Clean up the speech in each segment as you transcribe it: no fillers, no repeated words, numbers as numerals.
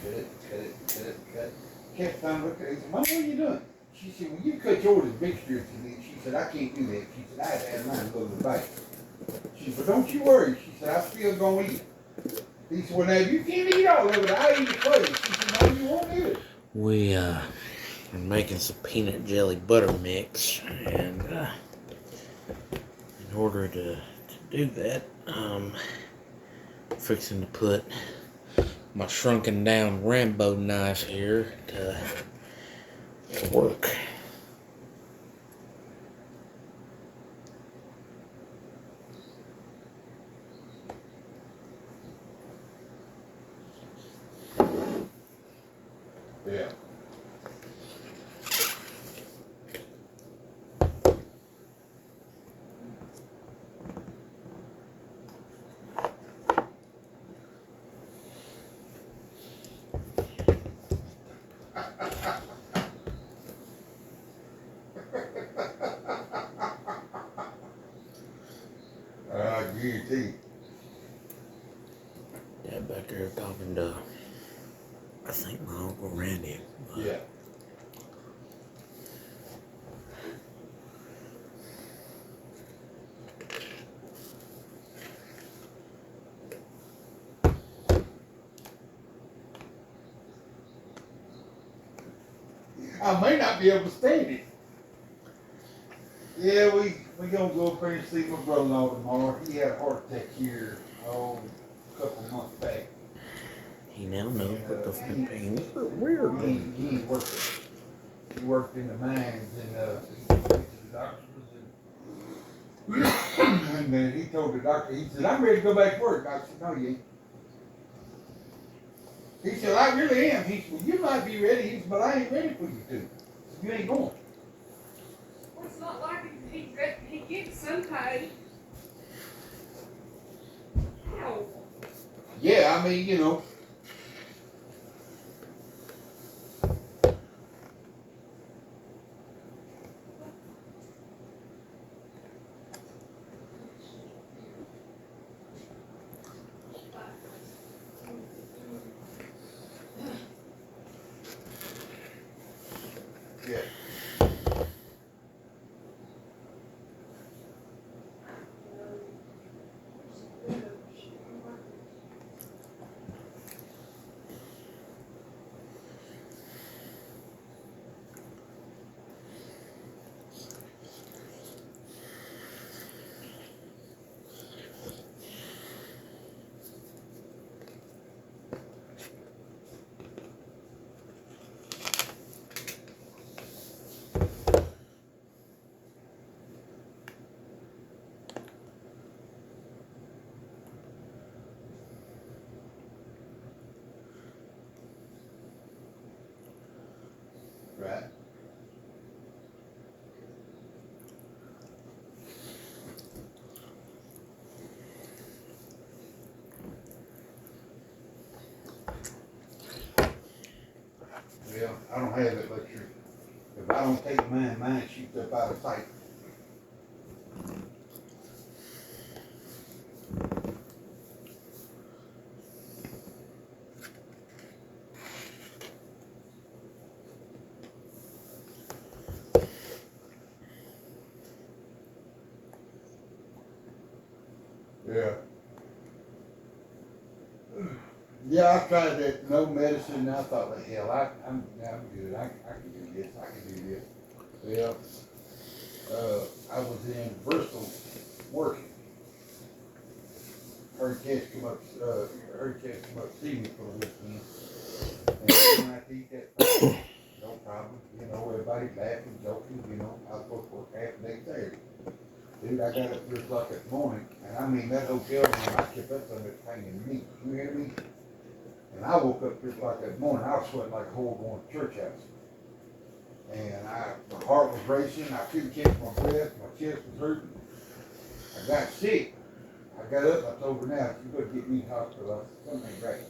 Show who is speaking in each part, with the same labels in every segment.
Speaker 1: cut. Kept on looking at it. I said, Mom, what are you doing? She said, well, you cut yours as big strips as me. She said, I can't do that. She said, I had to have mine a little bit bite. She said, but don't you worry. She said, I'm still going to eat. He said, well, now, you can't eat all of it. I eat it for you. She said, no, you won't eat it.
Speaker 2: We are making some peanut jelly butter mix, and in order to do that, fixing to put my shrunken down Rambo knife here to work.
Speaker 1: Yeah. I guarantee.
Speaker 2: Dad back there talking to, I think, my Uncle Randy.
Speaker 1: Yeah. I may not be able to stand it. Yeah, we gonna go up there and see my brother-in-law tomorrow. He had a heart attack here, a couple months back.
Speaker 2: He now knows what the pain is. Weird.
Speaker 1: He ain't working. He worked in the mines and he went to the doctors and then he told the doctor, he said, I'm ready to go back to work. I said, no, you ain't. He said, I really am. He said, well, you might be ready. He said, but I ain't ready for you to. You ain't going.
Speaker 3: Well, it's not like he gets some pay. Ow.
Speaker 1: Yeah, I mean, you know. Yeah. Right. Well, I don't have that luxury. If I don't take mine shoots up out of sight. Yeah. Yeah, I tried that no medicine, and I thought, well, hell, I'm good. I can do this. I can do this. Well, I was in Bristol working. Her kids come up to see me for the weekend. And when I eat that, no problem. You know, everybody laughing, joking. You know, I was supposed to work half the day Saturday. Dude, I got up 3 o'clock in the morning, and I mean, that hotel room, I kept up on it hanging me. You hear me? And I woke up 3 o'clock that morning, I was sweating like a whore going to church house. And my heart was racing, I couldn't catch my breath, my chest was hurting. I got sick. I got up, I told her, now, if you go get me to the hospital, I said, something ain't right.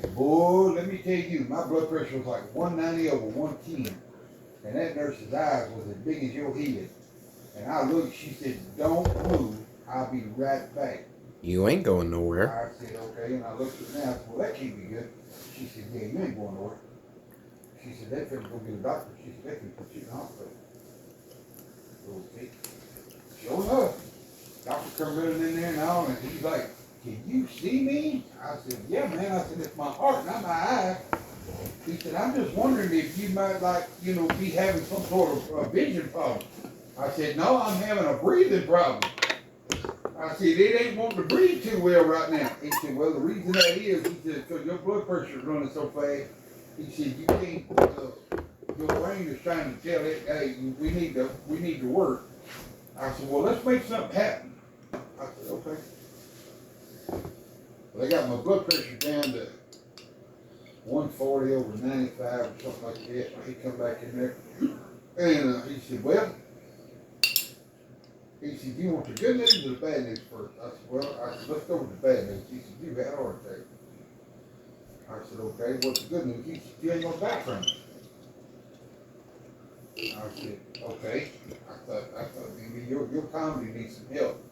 Speaker 1: And boy, let me tell you, my blood pressure was like 190 over 110. And that nurse's eyes was as big as your head. And I looked, she said, don't move, I'll be right back.
Speaker 2: You ain't going nowhere.
Speaker 1: I said, okay, and I looked at it now, I said, well, that can't be good. She said, yeah, you ain't going nowhere. She said, they finna go get a doctor. She said, they can put you in the hospital. Okay. Sure enough, doctor come running in there and all, and he's like, can you see me? I said, yeah, man. I said, it's my heart, not my eye. He said, I'm just wondering if you might, like, you know, be having some sort of vision problem. I said, no, I'm having a breathing problem. I said, it ain't wanting to breathe too well right now. He said, well, the reason that is, he said, because your blood pressure is running so fast. He said, you can't, your brain is trying to tell it, hey, we need to work. I said, well, let's make something happen. I said, okay. Well, they got my blood pressure down to 140 over 95 or something like that. He come back in there, and he said, well, he said, you want the good news or the bad news first? I said, well, let's go with the bad news. He said, you had a heart attack. I said, okay, what's the good news? He said, you ain't gonna die from it. I said, okay. I thought maybe your comedy needs some help.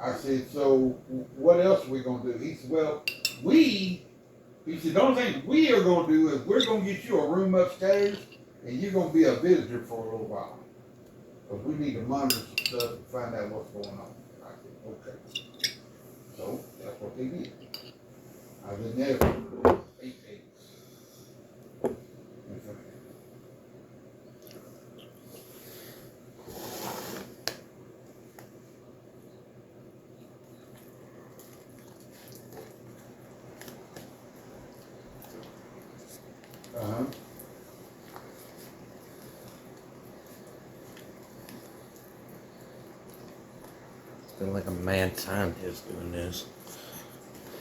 Speaker 1: I said, so what else are we gonna do? He said, well, he said, the only thing we are gonna do is we're gonna get you a room upstairs and you're gonna be a visitor for a little while. Because we need to monitor some stuff and find out what's going on. I said, okay. So that's what they did. I was in there for 8 days. Uh-huh.
Speaker 2: Feel like a mad scientist doing this.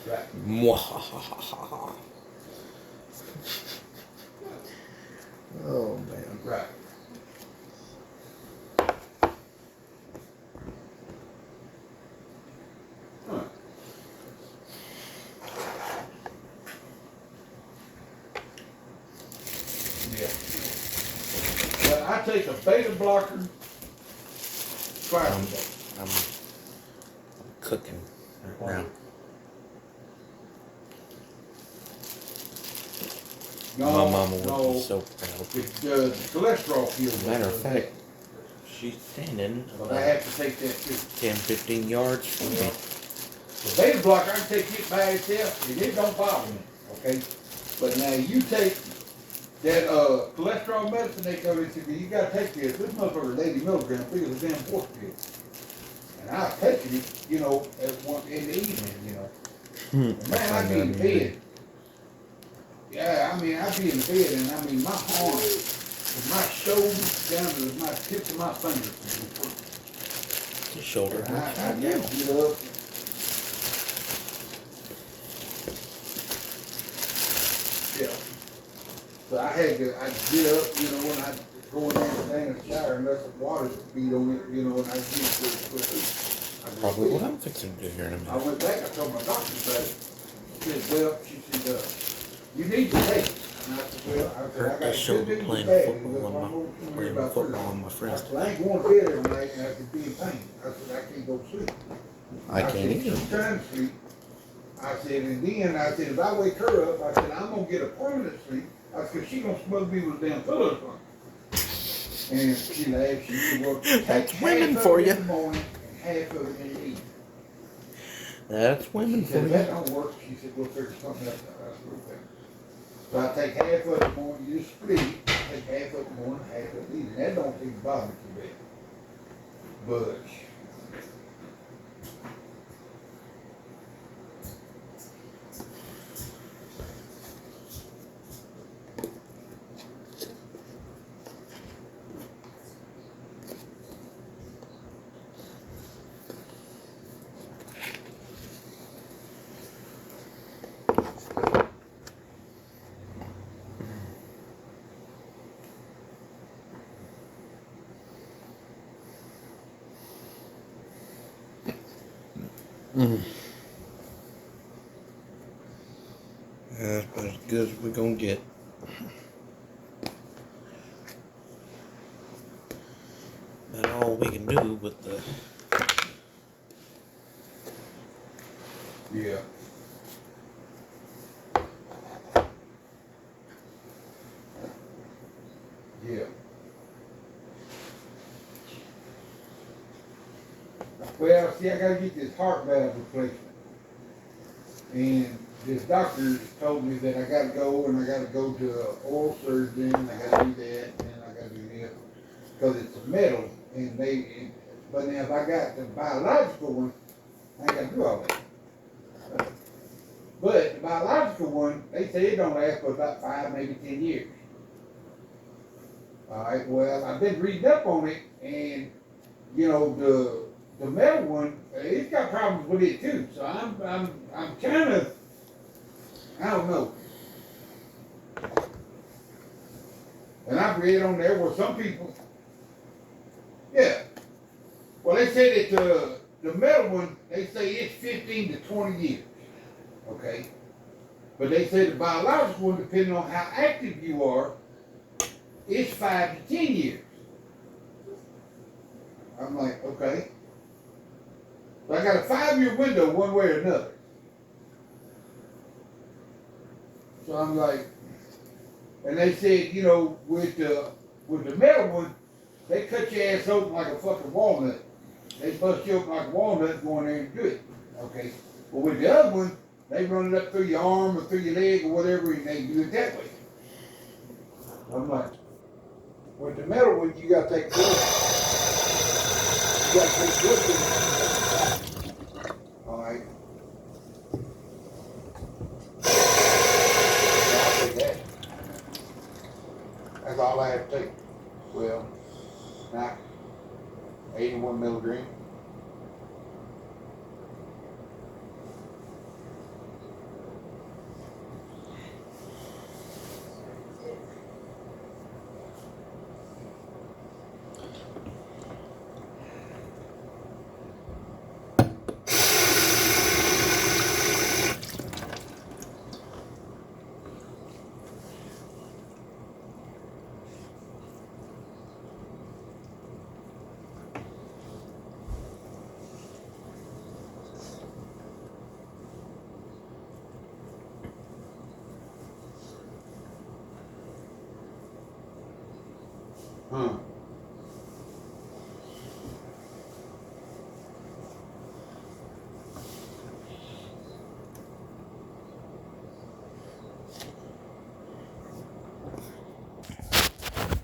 Speaker 1: Right.
Speaker 2: Mwahahaha. Oh man.
Speaker 1: Right. Huh. Yeah. Well, I take a beta blocker twice a day.
Speaker 2: I'm cooking right now.
Speaker 1: No,
Speaker 2: My mama would
Speaker 1: no,
Speaker 2: be so proud.
Speaker 1: the cholesterol pills.
Speaker 2: Matter of fact, she's standing
Speaker 1: but I
Speaker 2: about
Speaker 1: have to take that too.
Speaker 2: 10-15 yards from me.
Speaker 1: The beta blocker, I can take it by itself, and it don't bother me, okay? But now you take that cholesterol medicine, they tell you, you gotta take this. This motherfucker is 80 milligrams, big as a damn horse pill. And I've taken it, you know, in the evening, you know. And man, I'd be in bed. Yeah, I mean, I'd be in bed, and I mean, my arm, from my shoulders down to my tips of my fingers.
Speaker 2: The shoulder
Speaker 1: And
Speaker 2: hurts.
Speaker 1: I get up. Yeah. So I'd get up, you know, when I go in there and stand in the shower and let some water beat on it, you know, and I'd get it.
Speaker 2: Probably what I'm fixing to do here in a
Speaker 1: I
Speaker 2: minute.
Speaker 1: went back, I told my doctor about it. She said, well, she said, you need to take it. And I said, well, I said, I got
Speaker 2: That
Speaker 1: good
Speaker 2: shoulder
Speaker 1: news and
Speaker 2: playing
Speaker 1: bad
Speaker 2: football
Speaker 1: news.
Speaker 2: with my
Speaker 1: I
Speaker 2: friends.
Speaker 1: said, I ain't going to bed every night and I could be in pain. I said, I can't go to sleep.
Speaker 2: I can't
Speaker 1: said,
Speaker 2: either.
Speaker 1: she's trying to sleep. I said, and then I said, if I wake her up, I said, I'm going to get a permanent sleep. I said, because she going to smother me with a damn pillow or something. And she laughed. She said, well,
Speaker 2: That's
Speaker 1: take
Speaker 2: women
Speaker 1: half
Speaker 2: for
Speaker 1: of it
Speaker 2: you.
Speaker 1: in the morning and half of it in the evening.
Speaker 2: That's women
Speaker 1: She
Speaker 2: for
Speaker 1: said, if
Speaker 2: you.
Speaker 1: that don't work, she said, we'll figure something else out. I said, okay. So I take half of it in the morning, you split it, take half of it in the morning, half of it in the evening. That don't seem to bother me too bad. But
Speaker 2: That's about as good as we're gonna get. That's all we can do with the
Speaker 1: Yeah. Yeah. Well, see, I gotta get this heart valve replacement. And this doctor told me that I gotta go and I gotta go to an oral surgeon, I gotta do that, and I gotta do this. Because it's metal, and but now if I got the biological one, I ain't gotta do all that. But the biological one, they say it don't last for about 5, maybe 10 years. All right, well, I've been reading up on it, and you know the metal one, it's got problems with it too. So I'm kind of, I don't know. And I've read on there where some people, yeah. Well, they said that the metal one, they say it's 15 to 20 years. Okay. But they say the biological one, depending on how active you are, it's 5 to 10 years. I'm like, okay. So I got a 5-year window one way or another. So I'm like, and they said, you know, with the metal one, they cut your ass open like a fucking walnut. They bust you open like a walnut, go in there and do it. Okay. But with the other one, they run it up through your arm or through your leg or whatever, and they do it that way. I'm like, with the metal one, you gotta take good. You gotta take good. All right. So I'll take that. That's all I have to take. Well, not 81 milligrams. Huh.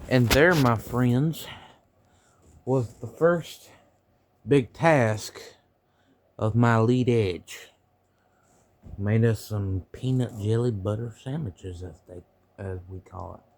Speaker 2: And there, my friends, was the first big task of my lead edge. Made us some peanut jelly butter sandwiches, as we call it.